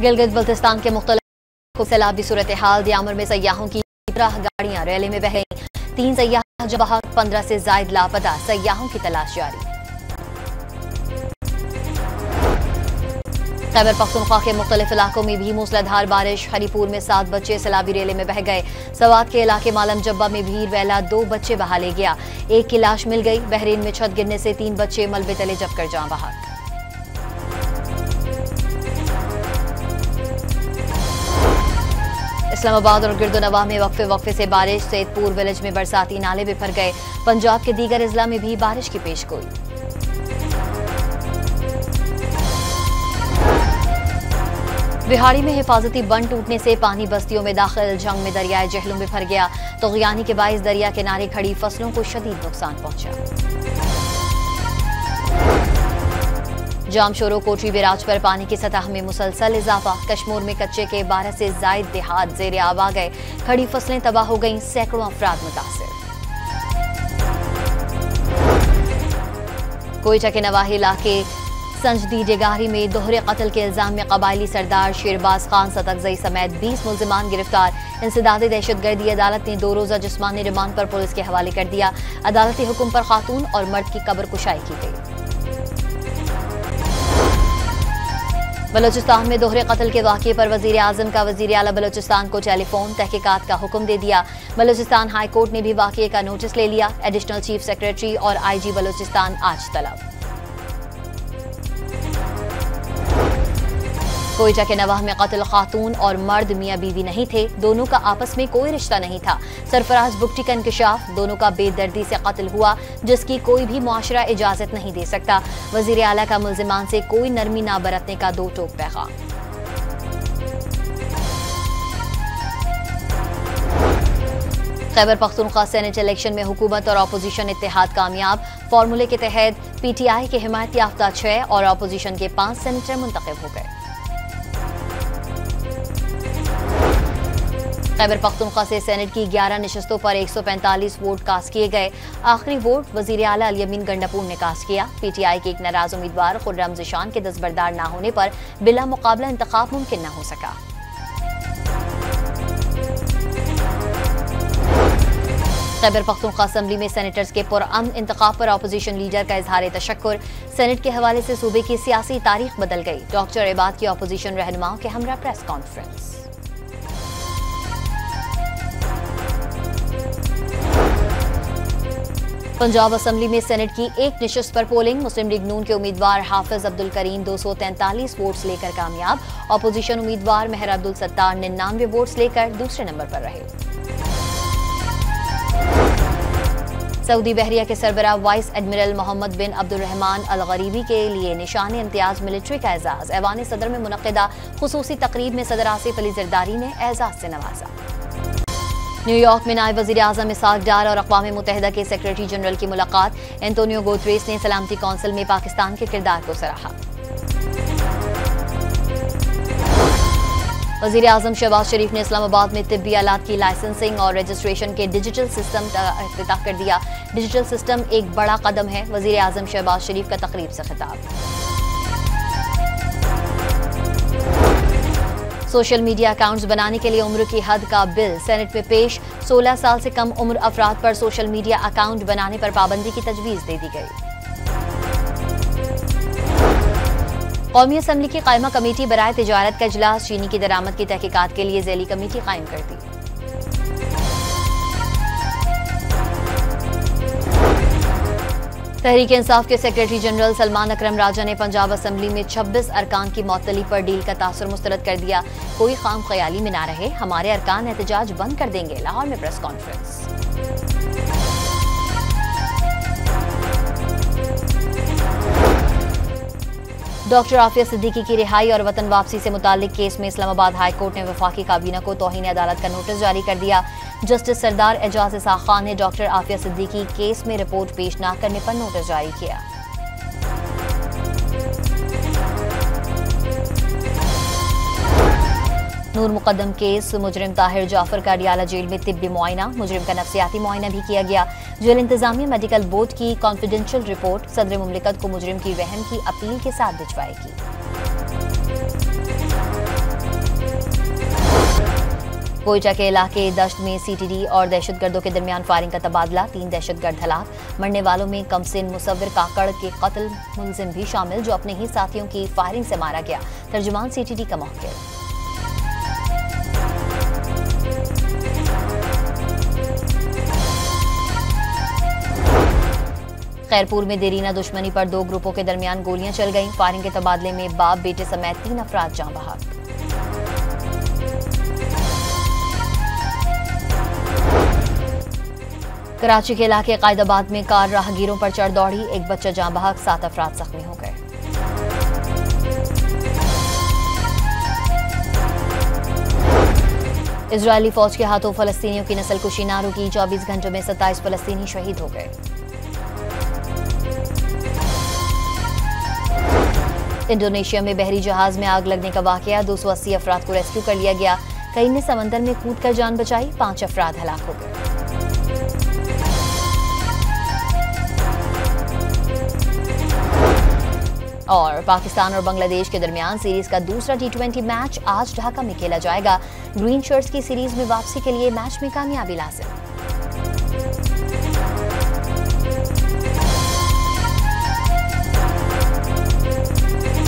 गिलगित बल्तिस्तान के मुख्तलिफ सैलाबी सूरत हाल। दियामर में सयाहों की 15 गाड़ियां रैली में बह गईं। 3 सयाह जवाह, 15 से जायद लापता। सयाहों की तलाश जारी। खैबर पख्तूनख्वा के मुख्तलिफ इलाकों में भी मूसलाधार बारिश। हरीपुर में 7 बच्चे सैलाबी रेले में बह गए। सवात के इलाके मालम जब्बा में भीड़ वैला 2 बच्चे बहा ले गया। एक की लाश मिल गई। बहरीन में छत गिरने से 3 बच्चे मलबे तले जबकर जान बहक। इस्लामाबाद और गिरदोनवाह में वक्फे से बारिश। सैदपुर विलेज में बरसाती नाले बिफर गए। पंजाब के दीगर अजला में भी बारिश की पेशगोई। बिहाड़ी में हिफाजती बंद टूटने से पानी बस्तियों में दाखिल। जंग में दरियाए जहलुम बिफर गया। तुग़यानी के बाइस दरिया किनारे खड़ी फसलों को शदीद नुकसान पहुंचा। जामशोरो कोटरी बैराज पर पानी की सतह में मुसलसल इजाफा। कश्मीर में कच्चे के 12 से जायद देहात ज़ेरे आब आ गए। खड़ी फसलें तबाह हो गईं। सैकड़ों अफराद मुतासिर। कोयटा के नवाही इलाके संजदी डेगारी में दोहरे कत्ल के इल्जाम में कबायली सरदार शेरबाज खान सतकजई समेत 20 मुल्जिमान गिरफ्तार। इंसदादी दहशतगर्दी अदालत ने 2 रोजा जिस्मानी रिमांड पर पुलिस के हवाले कर दिया। अदालती हुक्म पर खातून और मर्द की कब्र कुशाई की गई। बलोचिस्तान में दोहरे कत्ल के वाक़े पर वज़ीर आज़म का वज़ीर आला बलोचिस्तान को टेलीफोन। तहकीकात का हुक्म दे दिया। बलोचिस्तान हाई कोर्ट ने भी वाक़े का नोटिस ले लिया। एडिशनल चीफ सेक्रेटरी और IG बलोचिस्तान आज तलब। कोयटा के नवाह में कत्ल खातून और मर्द मियाँ बीवी नहीं थे। दोनों का आपस में कोई रिश्ता नहीं था। सरफराज बुगटी का इंकशाफ। दोनों का बेदर्दी से कत्ल हुआ, जिसकी कोई भी मुआशरा इजाजत नहीं दे सकता। वज़ीर आला का मुल्जिमान से कोई नरमी ना बरतने का 2 टोक पैगाम। खैबर पख्तूनख्वा सेनेट इलेक्शन में हुकूमत और अपोजिशन इत्तेहाद कामयाब। फार्मूले के तहत PTI के हिमायत याफ्ता 6 और अपोजिशन के 5 सेनेटर मुंतखब हो गए। खैबर पख्तूनख्वा से सेनेट की 11 नशस्तों पर 145 वोट कास्ट किए गए। आखिरी वोट वज़ीर आला अल-यमीन गंडापुर ने कास्ट किया। PTI के एक नाराज उम्मीदवार खुर्रम ज़िशान के दस्तबरदार न होने पर बिला मुकाबला इंतखाब मुमकिन न हो सका। खैबर पख्तूनख्वा असेंबली में सेनेटर्स के पुरअमन इंतखाब पर अपोजिशन लीडर का इजहार तशक्कुर। सेनेट के हवाले से सूबे की सियासी तारीख बदल गई। डॉक्टर इबाद की अपोजिशन रहनुमाओं के हमरा प्रेस कॉन्फ्रेंस। पंजाब असेंबली में सेनेट की एक नशिस्त पर पोलिंग। मुस्लिम लीग नून के उम्मीदवार हाफिज अब्दुल करीम 243 वोट्स लेकर कामयाब। अपोजिशन उम्मीदवार मेहर अब्दुल सत्तार 99 वोट्स लेकर दूसरे नंबर पर रहे। सऊदी बहरिया के सरबराह वाइस एडमिरल मोहम्मद बिन अब्दुल रहमान अल गरीबी के लिए निशान इम्तियाज मिलिट्री का एजाज। ऐवान सदर में मुनक्किदा खुसूसी तकरीब में सदर आसिफ अली जरदारी ने एजाज से नवाजा। न्यूयॉर्क में नायब वज़ीर आज़म इसहाक डार और अक़वाम मुत्तहिदा के सेक्रेटरी जनरल की मुलाकात। एंटोनियो गुतेरेस ने सलामती कौंसिल में पाकिस्तान के किरदार को सराहा। वज़ीर आज़म शहबाज शरीफ ने इस्लामाबाद में तिब्बी आलात की लाइसेंसिंग और रजिस्ट्रेशन के डिजिटल सिस्टम का इफ्तिताह कर दिया। डिजिटल सिस्टम एक बड़ा कदम है। वज़ीर आज़म शहबाज शरीफ का तकरीब से खिताब। सोशल मीडिया अकाउंट्स बनाने के लिए उम्र की हद का बिल सेनेट में पेश। 16 साल से कम उम्र अफराद पर सोशल मीडिया अकाउंट बनाने पर पाबंदी की तजवीज़ दे दी गई। कौमी असेंबली की कायमा कमेटी बराए तिजारत का इजलास। चीनी की दरामद की तहकीकात के लिए ज़ैली कमेटी कायम कर दी। तहरीक इंसाफ के सेक्रेटरी जनरल सलमान अकरम राजा ने पंजाब असेंबली में 26 अरकान की मअतली पर डील का तासुर मुस्तरद कर दिया। कोई खाम ख्याली में ना रहे, हमारे अरकान एहतजाज बंद कर देंगे। लाहौर में press conference. Doctor Aafia Siddiqui की रिहाई और वतन वापसी से मुताल्लिक केस में इस्लामाबाद हाई कोर्ट ने वफाकी काबीना को तौहीन अदालत का नोटिस जारी कर दिया। जस्टिस सरदार एजाज इसाक खान ने डॉक्टर आफिया सिद्दीकी केस में रिपोर्ट पेश न करने पर नोटिस जारी किया। नूर मुकद्दम केस मुजरिम ताहिर जाफर का अडियाला जेल में तिब्बी मुआयना। मुजरिम का नफ्सियाती मुआयना भी किया गया। जेल इंतजामिया मेडिकल बोर्ड की कॉन्फिडेंशियल रिपोर्ट सदर मुमलिकत को मुजरिम की वहम की अपील के साथ भिजवाएगी। कोयटा के इलाके दश्त में सीटीडी और दहशतगर्दों के दरमियान फायरिंग का तबादला, 3 दहशतगर्द हलाक। मरने वालों में कमसिन मुसव्विर काकड़ के कत्ल मुलजिम भी शामिल, जो अपने ही साथियों की फायरिंग से मारा गया। तर्जुमान सीटीडी का मौके। खैरपुर में देरीना दुश्मनी पर 2 ग्रुपों के दरमियान गोलियां चल गईं। फायरिंग के तबादले में बाप बेटे समेत 3 अफराद जान बहक। कराची के इलाके कायदाबाद में कार राहगीरों पर चढ़ दौड़ी, एक बच्चा जान बहक, 7 अफराद जख्मी हो गए। इजरायली फौज के हाथों फलस्तीनियों की नस्लकुशी ना रुकी, 24 घंटों में 27 फलस्तीनी शहीद हो गए। इंडोनेशिया में बहरी जहाज में आग लगने का वाकया, 280 अफराद को रेस्क्यू कर लिया गया। कई ने समंदर में कूदकर जान बचाई, 5 अफराद हलाक हो गए। और पाकिस्तान और बांग्लादेश के दरमियान सीरीज का दूसरा T20 मैच आज ढाका में खेला जाएगा। ग्रीन शर्ट्स की सीरीज में वापसी के लिए मैच में कामयाबी लाजिम।